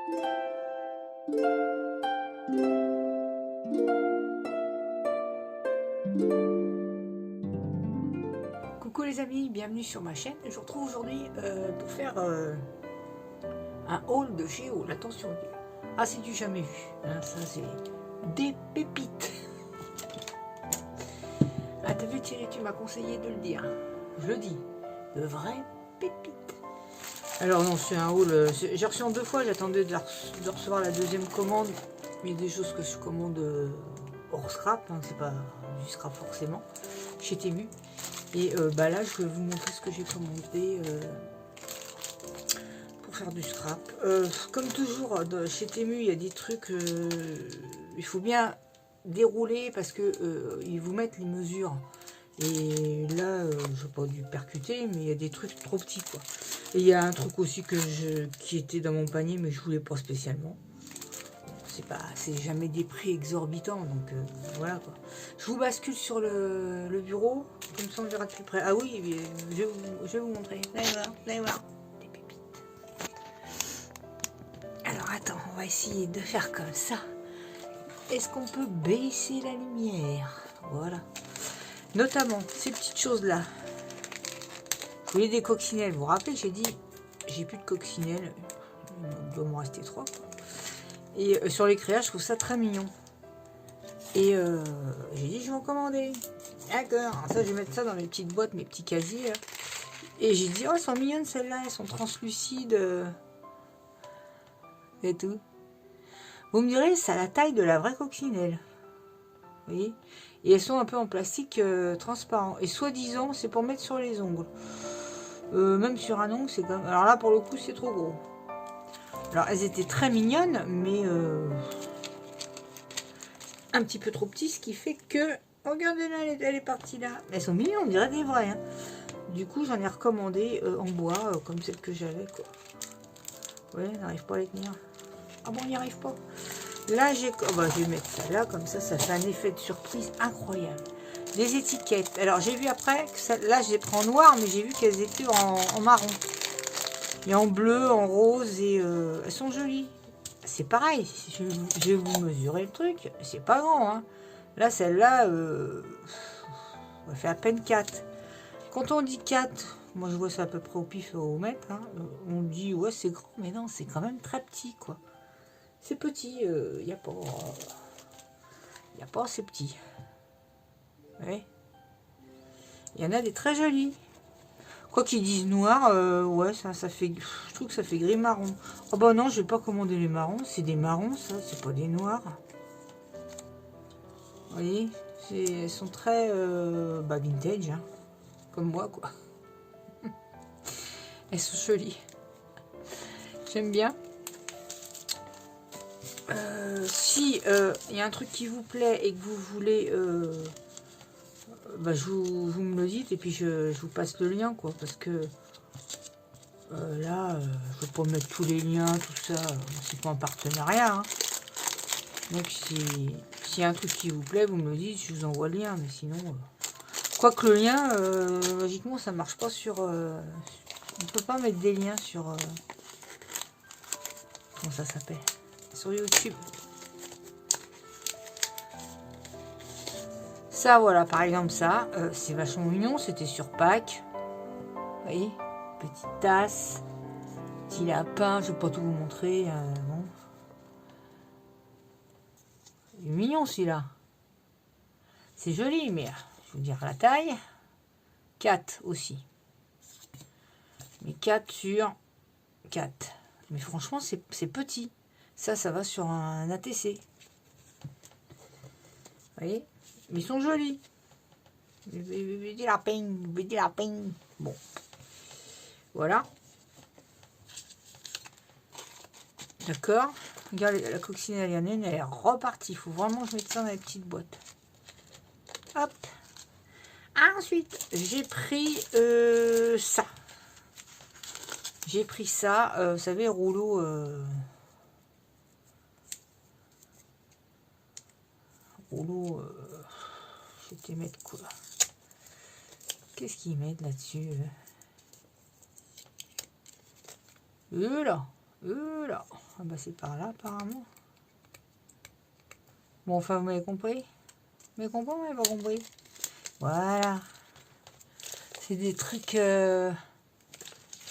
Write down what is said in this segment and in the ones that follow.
Coucou les amis, bienvenue sur ma chaîne. Je vous retrouve aujourd'hui pour faire un haul de Géo. Attention, ah c'est du jamais vu, hein, ça c'est des pépites. Ah t'as vu Thierry, tu m'as conseillé de le dire. Je le dis, de vraies pépites. Alors non, c'est un haul, j'ai reçu en 2 fois, j'attendais de recevoir la deuxième commande. Il y a des choses que je commande hors scrap, hein, c'est pas du scrap forcément, chez Temu. Et bah là, je vais vous montrer ce que j'ai commandé pour faire du scrap. Comme toujours, chez Temu, il y a des trucs, il faut bien dérouler parce que ils vous mettent les mesures. Et là, je n'ai pas dû percuter, mais il y a des trucs trop petits, quoi. Et il y a un truc aussi qui était dans mon panier, mais je voulais pas spécialement. C'est jamais des prix exorbitants, donc voilà quoi. Je vous bascule sur le bureau, comme ça on verra de plus près. Ah oui, je vais vous montrer. Vous allez voir, des pépites. Alors attends, on va essayer de faire comme ça. Est-ce qu'on peut baisser la lumière? Voilà. Notamment ces petites choses là. Vous voulez des coccinelles? Vous vous rappelez, j'ai dit, j'ai plus de coccinelles. Il doit m'en rester 3. Et sur les créages, je trouve ça très mignon. Et j'ai dit, je vais en commander. D'accord. Ça, je vais mettre ça dans mes petites boîtes, mes petits casiers. Là. Et j'ai dit, oh, elles sont mignonnes celles-là. Elles sont translucides. Et tout. Vous me direz, c'est à la taille de la vraie coccinelle. Vous voyez? Et elles sont un peu en plastique transparent. Et soi-disant, c'est pour mettre sur les ongles. Même sur un ongle, c'est comme... Alors là, pour le coup, c'est trop gros. Alors, elles étaient très mignonnes, mais un petit peu trop petites, ce qui fait que... Regardez là, elle est partie là. Elles sont mignonnes, on dirait des vraies. Hein. Du coup, j'en ai recommandé en bois, comme celle que j'avais. Ouais, on n'arrive pas à les tenir. Ah bon, on n'y arrive pas. Là, je vais mettre ça là, comme ça fait un effet de surprise incroyable. Des étiquettes. Alors, j'ai vu après, que là, je les prends en noir, mais j'ai vu qu'elles étaient en marron. Et en bleu, en rose, et elles sont jolies. C'est pareil, je vais vous mesurer le truc, c'est pas grand. Hein. Là, celle-là, on fait à peine 4. Quand on dit 4, moi je vois ça à peu près au pif au mètre, hein, on dit ouais c'est grand, mais non, c'est quand même très petit, quoi. C'est petit, il n'y a pas assez petit. Ouais. Il y en a des très jolis. Quoi qu'ils disent noir, ouais, ça fait... Je trouve que ça fait gris marron. Oh bah non, je vais pas commander les marrons. C'est des marrons, ça, c'est pas des noirs. Vous voyez, elles sont très vintage, hein, comme moi, quoi. Elles sont jolies. J'aime bien. Si il y a un truc qui vous plaît et que vous voulez... vous me le dites et puis je vous passe le lien, quoi, parce que là, je ne vais pas mettre tous les liens, tout ça, c'est pas un partenariat. Hein. Donc, s'il y a un truc qui vous plaît, vous me le dites, je vous envoie le lien, mais sinon... Quoique le lien, logiquement, ça marche pas sur... on ne peut pas mettre des liens sur... comment ça s'appelle? Sur YouTube. Ça, voilà, par exemple, ça, c'est vachement mignon, c'était sur Pâques. Vous voyez, petite tasse, petit lapin, je ne vais pas tout vous montrer. Bon. Il est mignon, celui-là. C'est joli, mais je vais vous dire la taille. 4 aussi. Mais 4 sur 4. Mais franchement, c'est petit. Ça va sur un ATC. Vous voyez? Mais ils sont jolis. Petit lapin. Bon. Voilà. D'accord. Regarde, la coccinelle elle est repartie. Il faut vraiment que je mette ça dans les petites boîtes. Hop. Ensuite, j'ai pris ça. J'ai pris ça. Vous savez, rouleau... je vais te mettre quoi? Qu'est-ce qu'ils mettent là-dessus? Là. Là. Ah bah c'est par là apparemment. Bon, enfin, vous m'avez compris? Vous m'avez compris ou vous m'avez pas compris? Voilà. C'est des trucs... je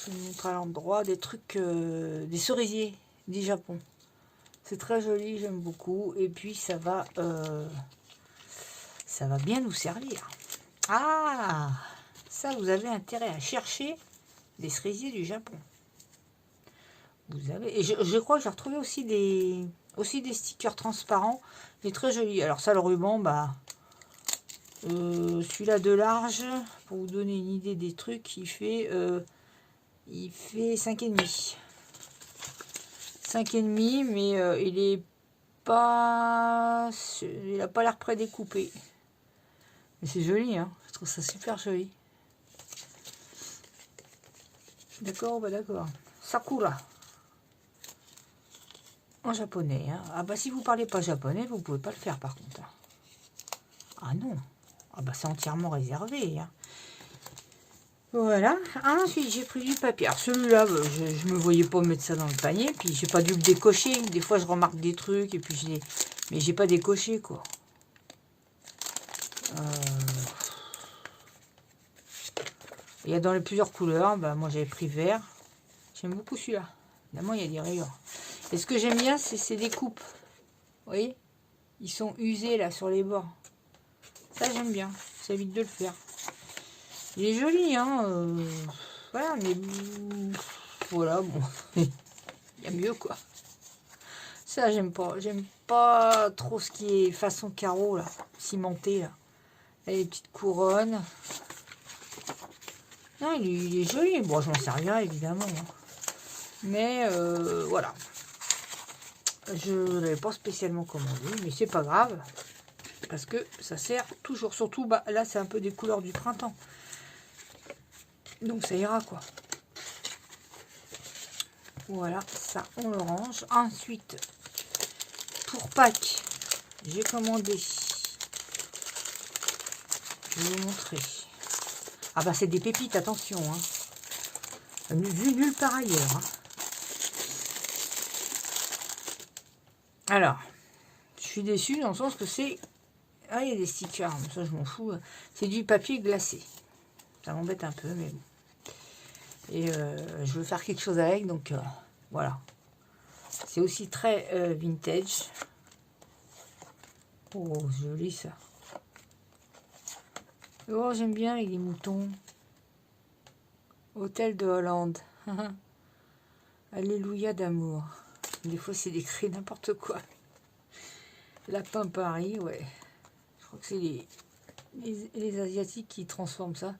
vous montre à l'endroit. Des trucs... des cerisiers du Japon. C'est très joli, j'aime beaucoup. Et puis, ça va bien nous servir. Ah! Ça, vous avez intérêt à chercher des cerisiers du Japon. Vous avez... Et je crois que j'ai retrouvé aussi des stickers transparents. Il est très joli. Alors ça, le ruban, bah... celui-là de large, pour vous donner une idée des trucs, il fait 5,5. 5,5, mais il est pas... Il a pas l'air près découpé. Mais c'est joli, hein. Je trouve ça super joli. D'accord, bah d'accord. Sakura. En japonais, hein. Ah bah si vous parlez pas japonais, vous pouvez pas le faire par contre. Ah non. Ah bah c'est entièrement réservé, hein. Voilà. Ensuite, j'ai pris du papier. Alors celui-là, bah, je me voyais pas mettre ça dans le panier. Puis j'ai pas dû le décocher. Des fois, je remarque des trucs et puis mais j'ai pas décoché, quoi. Il y a dans les plusieurs couleurs. Bah, moi, j'avais pris vert. J'aime beaucoup celui-là. Évidemment, il y a des rayures. Et ce que j'aime bien, c'est ces découpes. Vous voyez? Ils sont usés, là, sur les bords. Ça, j'aime bien. Ça évite de le faire. Il est joli, hein. Voilà, mais... Voilà, bon. Il y a mieux, quoi. Ça, j'aime pas. J'aime pas trop ce qui est façon carreau, là. Cimenté, là. Là, les petites couronnes. Non, il est joli. Bon, je m'en sers rien, évidemment. Hein. Mais, voilà. Je ne l'avais pas spécialement commandé, mais c'est pas grave. Parce que ça sert toujours. Surtout, bah, là, c'est un peu des couleurs du printemps. Donc, ça ira, quoi. Voilà, ça, on le range. Ensuite, pour Pâques, j'ai commandé... Je vais vous montrer. Ah bah c'est des pépites, attention. Hein. Vu nulle part ailleurs. Hein. Alors, je suis déçue dans le sens que c'est... Ah, il y a des stickers, ça je m'en fous. C'est du papier glacé. Ça m'embête un peu, mais bon. Et je veux faire quelque chose avec, donc voilà. C'est aussi très vintage. Oh, joli ça. Oh, j'aime bien avec les moutons. Hôtel de Hollande. Alléluia d'amour. Des fois, c'est écrit n'importe quoi. Lapin Paris, ouais. Je crois que c'est les Asiatiques qui transforment ça.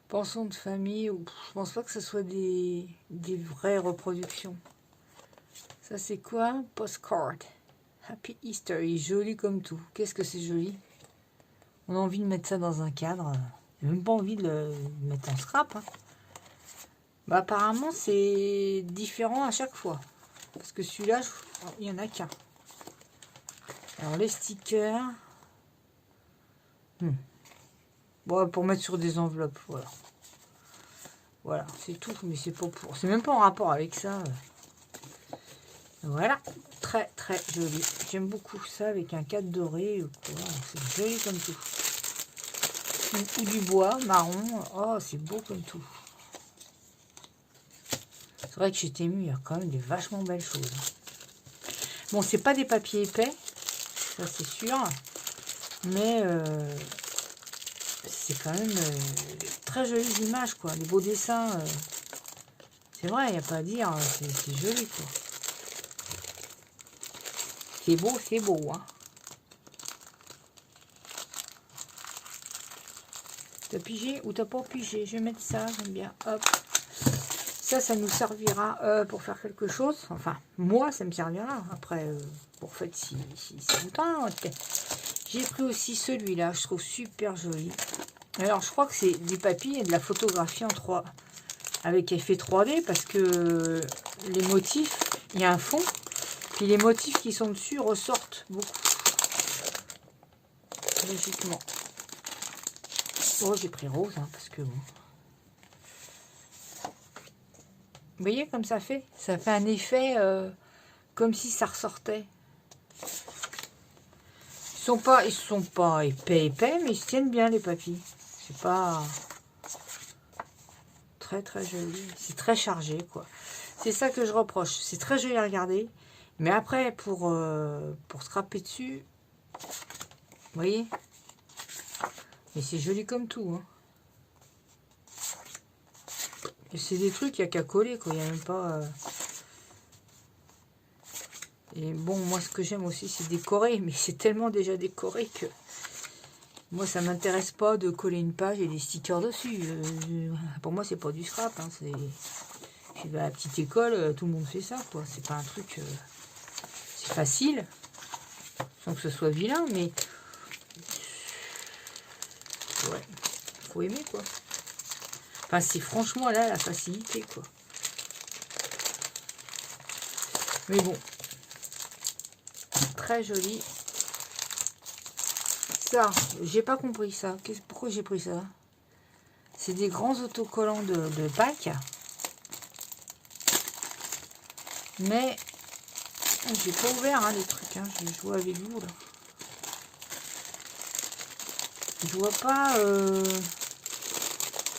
Pension de famille. Je pense pas que ce soit des vraies reproductions. Ça, c'est quoi? Postcard. Happy Easter. Il est joli comme tout. Qu'est-ce que c'est joli. On a envie de mettre ça dans un cadre. J'ai même pas envie de le mettre en scrap. Hein. Bah, apparemment, c'est différent à chaque fois. Parce que celui-là, il n'y en a qu'un. Alors, les stickers. Bon, pour mettre sur des enveloppes, voilà. Voilà, c'est tout, mais c'est pas pour... C'est même pas en rapport avec ça. Voilà, très très joli. J'aime beaucoup ça avec un cadre doré. C'est joli comme tout. Ou du bois marron. Oh, c'est beau comme tout. C'est vrai que chez Temu, il y a quand même des vachement belles choses. Bon, c'est pas des papiers épais, ça c'est sûr. Mais c'est quand même très jolies images, quoi. Des beaux dessins. C'est vrai, il n'y a pas à dire. C'est joli, quoi. C'est beau, hein. T'as pigé ou t'as pas pigé? Je vais mettre ça, j'aime bien. Hop. Ça nous servira pour faire quelque chose. Enfin, moi, ça me servira. Après, pour faites si ça vous tente. J'ai pris aussi celui-là, je trouve super joli. Alors, je crois que c'est du papier et de la photographie en 3 avec effet 3D parce que les motifs, il y a un fond, puis les motifs qui sont dessus ressortent beaucoup. Logiquement. Oh, j'ai pris rose, hein, parce que bon. Vous voyez comme ça fait? Ça fait un effet comme si ça ressortait. Ils sont pas épais, mais ils se tiennent bien les papis. C'est pas très très joli. C'est très chargé quoi. C'est ça que je reproche. C'est très joli à regarder. Mais après, pour scraper dessus, vous voyez? Mais c'est joli comme tout. Hein. C'est des trucs, il n'y a qu'à coller, quoi. Il n'y a même pas... Et bon, moi, ce que j'aime aussi, c'est décorer. Mais c'est tellement déjà décoré que... Moi, ça m'intéresse pas de coller une page et des stickers dessus. Pour moi, c'est pas du scrap. Hein. Je vais à la petite école, tout le monde fait ça, quoi. C'est pas un truc... C'est facile. Sans que ce soit vilain, mais... Ouais. Faut aimer, quoi. Enfin, c'est franchement, là, la facilité, quoi. Mais bon. Très joli. Ça, j'ai pas compris ça. Pourquoi j'ai pris ça? C'est des grands autocollants de Pâques. Mais j'ai pas ouvert hein, les trucs. Hein. Je joue avec vous là. Je vois pas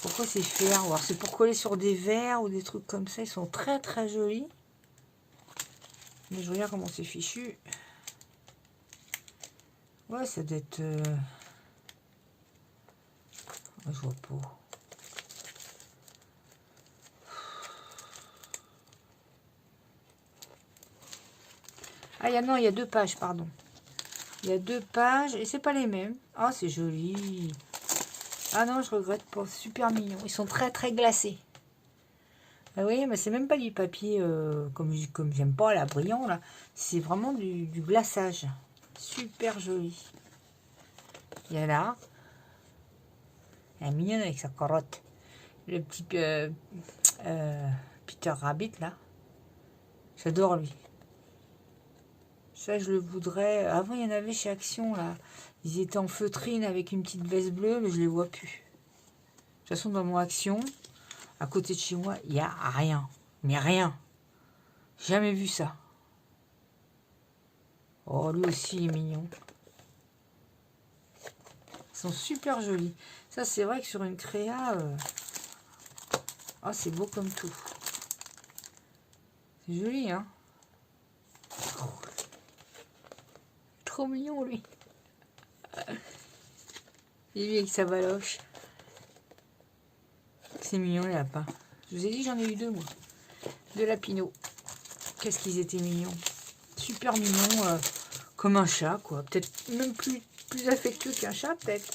pourquoi c'est fait. Alors c'est pour coller sur des verres ou des trucs comme ça. Ils sont très très jolis. Mais je regarde comment c'est fichu. Ouais, ça doit être... Je vois pas. Ah, non, il y a 2 pages, pardon. Il y a 2 pages et c'est pas les mêmes. Ah, c'est joli. Ah non, je regrette pas. Super mignon. Ils sont très très glacés. Ah oui, mais c'est même pas du papier comme j'aime pas, là, brillant, là. C'est vraiment du glaçage. Super joli. Il y a là. Elle est mignonne avec sa carotte. Le petit Peter Rabbit, là. J'adore lui. Ça, je le voudrais. Avant, il y en avait chez Action, là. Ils étaient en feutrine avec une petite veste bleue, mais je les vois plus. De toute façon, dans mon Action, à côté de chez moi, il n'y a rien. Mais rien. Jamais vu ça. Oh, lui aussi, il est mignon. Ils sont super jolis. Ça, c'est vrai que sur une créa... Ah, c'est beau comme tout. C'est joli, hein. Trop mignon, lui. Et lui avec sa baloche. C'est mignon, les lapins. Je vous ai dit, j'en ai eu 2, moi. 2 lapinots. Qu'est-ce qu'ils étaient mignons. Super mignons, comme un chat, quoi. Peut-être même plus affectueux qu'un chat, peut-être.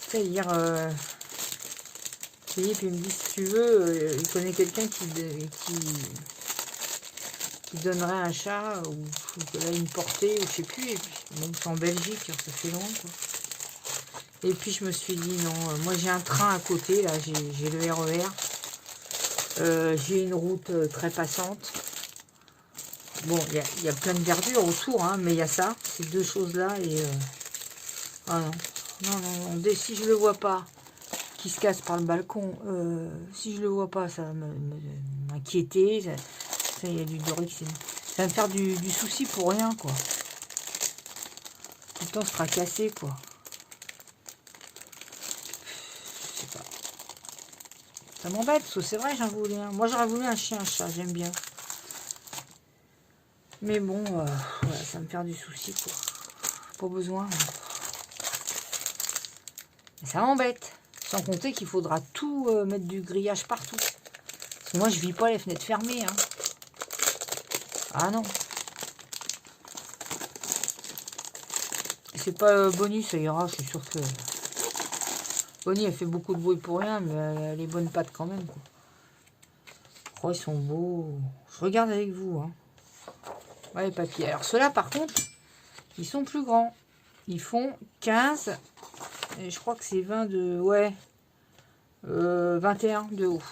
C'est-à-dire... Philippe, il me dit, si tu veux, il connaît quelqu'un qui donnerait un chat, ou là, une portée, ou je sais plus, et puis, bon, c'est en Belgique, alors ça fait loin, quoi. Et puis, je me suis dit, non, moi, j'ai un train à côté, là, j'ai le RER, j'ai une route très passante. Bon, il y a plein de verdure autour, hein, mais il y a ça, ces 2 choses-là, et... ah non, si je le vois pas, qui se casse par le balcon, si je le vois pas, ça va m'inquiéter, ça, il y a du dorix, ça va me faire du souci pour rien, quoi. Tout le temps se fracasser, quoi. Je sais pas. Ça m'embête, parce que c'est vrai, j'en voulais un. Moi, j'aurais voulu un chien, un chat, j'aime bien. Mais bon, voilà, ça va me faire du souci, quoi. Pas besoin. Mais ça m'embête. Sans compter qu'il faudra tout mettre du grillage partout. Parce que moi, je vis pas les fenêtres fermées, hein. Ah non. C'est pas Bonnie, ça ira, je suis sûr que... Bonnie, elle fait beaucoup de bruit pour rien, mais elle a les bonnes pattes quand même, quoi. Oh, ils sont beaux. Je regarde avec vous, hein. Ouais, les papiers. Alors, ceux-là, par contre, ils sont plus grands. Ils font 15... Et je crois que c'est 20 de... Ouais. 21 de haut.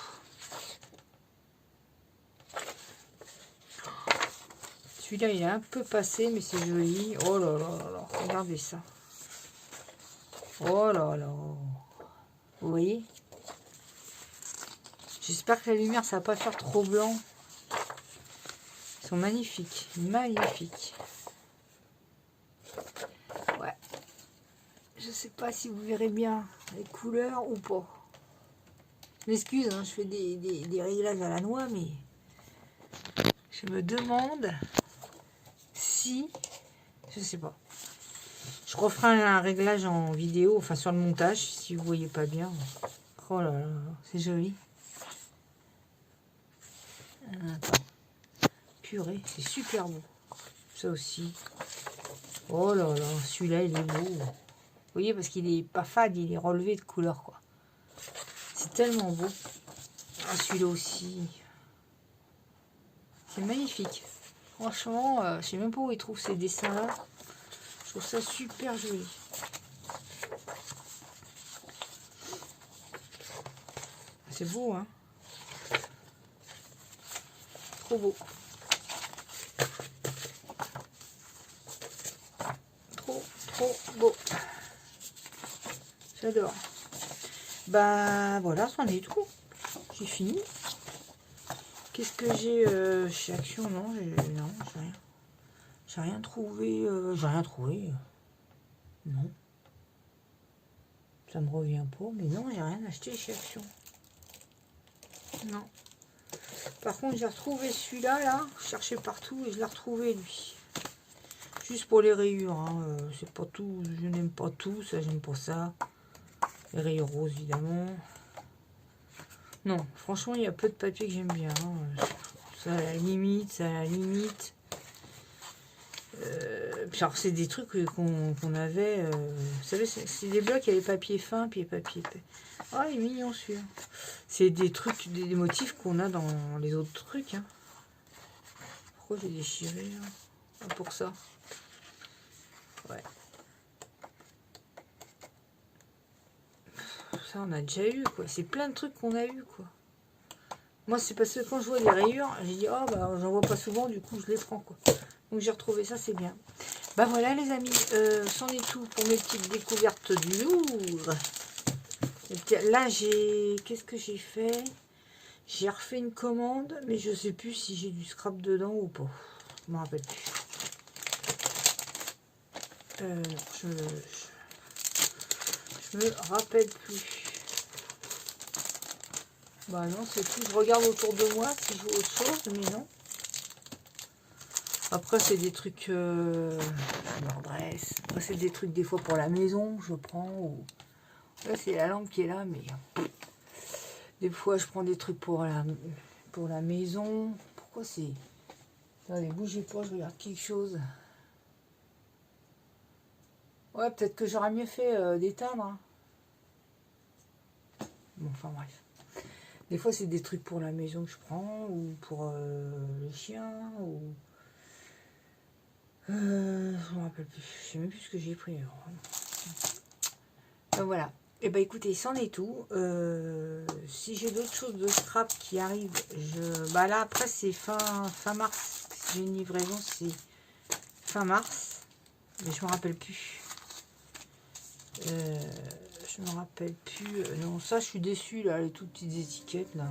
Celui-là, il est un peu passé, mais c'est joli. Oh là là là là. Regardez ça. Oh là là. Vous voyez? J'espère que la lumière, ça va pas faire trop blanc. Ils sont magnifiques. Magnifiques. Ouais. Je sais pas si vous verrez bien les couleurs ou pas. Je m'excuse, hein, je fais des réglages à la noix, mais je me demande si... Je sais pas. Je referai un réglage en vidéo, enfin sur le montage, si vous voyez pas bien. Oh là là, c'est joli. Attends. Purée, c'est super beau. Ça aussi. Oh là là, celui-là, il est beau. Vous voyez, parce qu'il est pas fade, il est relevé de couleur, quoi. C'est tellement beau. Ah, celui-là aussi. C'est magnifique. Franchement, je sais même pas où ils trouvent ces dessins-là. Je trouve ça super joli. C'est beau, hein? Trop beau. Trop beau. J'adore. Bah voilà, c'en est tout. J'ai fini. Qu'est-ce que j'ai chez Action? Non, j'ai rien. J'ai rien trouvé. J'ai rien trouvé. Non. Ça me revient pas, mais non, j'ai rien acheté chez Action. Non. Par contre, j'ai retrouvé celui-là, là. Je cherchais partout et je l'ai retrouvé, lui. Juste pour les rayures, hein. C'est pas tout. Je n'aime pas tout. Ça, j'aime pas ça. Les rayures roses, évidemment. Non, franchement, il y a peu de papier que j'aime bien. Hein. Ça, à la limite, ça, à la limite. Alors, c'est des trucs qu'on avait. Vous savez, c'est des blocs, il y a les papiers fins, puis les papiers épais. Oh, il est mignon, celui-là. C'est des trucs, des motifs qu'on a dans les autres trucs. Hein. Pourquoi j'ai déchiré là? Ah, pour ça. Ouais. Ça, on a déjà eu, quoi. C'est plein de trucs qu'on a eu, quoi. Moi, c'est parce que quand je vois des rayures, j'ai dit, oh, bah, j'en vois pas souvent, du coup, je les prends, quoi. Donc, j'ai retrouvé ça, c'est bien. Bah, voilà, les amis, c'en est tout pour mes petites découvertes du Louvre. Là, qu'est-ce que j'ai fait? J'ai refait une commande, mais je sais plus si j'ai du scrap dedans ou pas. Je me rappelle plus. Je me rappelle plus. Bah non, c'est tout. Je regarde autour de moi si je vois autre chose, mais non. Après, c'est des trucs... je m'adresse. Après, c'est des trucs des fois pour la maison, je prends. Ou... Là, c'est la lampe qui est là, mais... Des fois, je prends des trucs pour la maison. Pourquoi c'est... Attendez, bougez pas, je regarde quelque chose. Ouais, peut-être que j'aurais mieux fait d'éteindre. Hein. Bon, enfin bref. Des fois, c'est des trucs pour la maison que je prends, ou pour les chiens, ou... je me rappelle plus. Je sais même plus ce que j'ai pris. Voilà. Et ben écoutez, c'en est tout. Si j'ai d'autres choses de scrap qui arrivent, bah là après c'est fin mars. J'ai une livraison, c'est fin mars. Mais je me rappelle plus. Je me rappelle plus. Non, ça je suis déçue là, les toutes petites étiquettes là.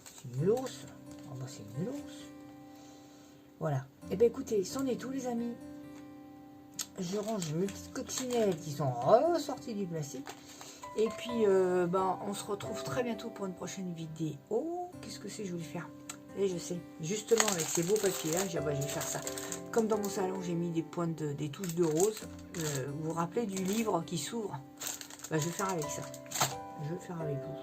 C'est une losse. Oh, bah, c'est une losse. Voilà. Et ben écoutez, c'en est tout les amis. Je range mes petites coccinelles qui sont ressorties du plastique. Et puis, ben, on se retrouve très bientôt pour une prochaine vidéo. Qu'est-ce que c'est je voulais faire? Et je sais, justement avec ces beaux papiers là, je vais faire ça. Comme dans mon salon, j'ai mis des pointes, des touches de rose. Vous vous rappelez du livre qui s'ouvre? Ben, je vais faire avec ça. Je vais faire avec vous.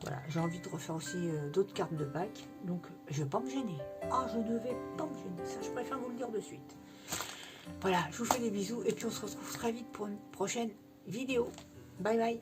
Voilà, j'ai envie de refaire aussi d'autres cartes de Pâques. Donc, je ne vais pas me gêner. Ah, je ne vais pas me gêner. Ça, je préfère vous le dire de suite. Voilà, je vous fais des bisous et puis on se retrouve très vite pour une prochaine vidéo. Bye bye.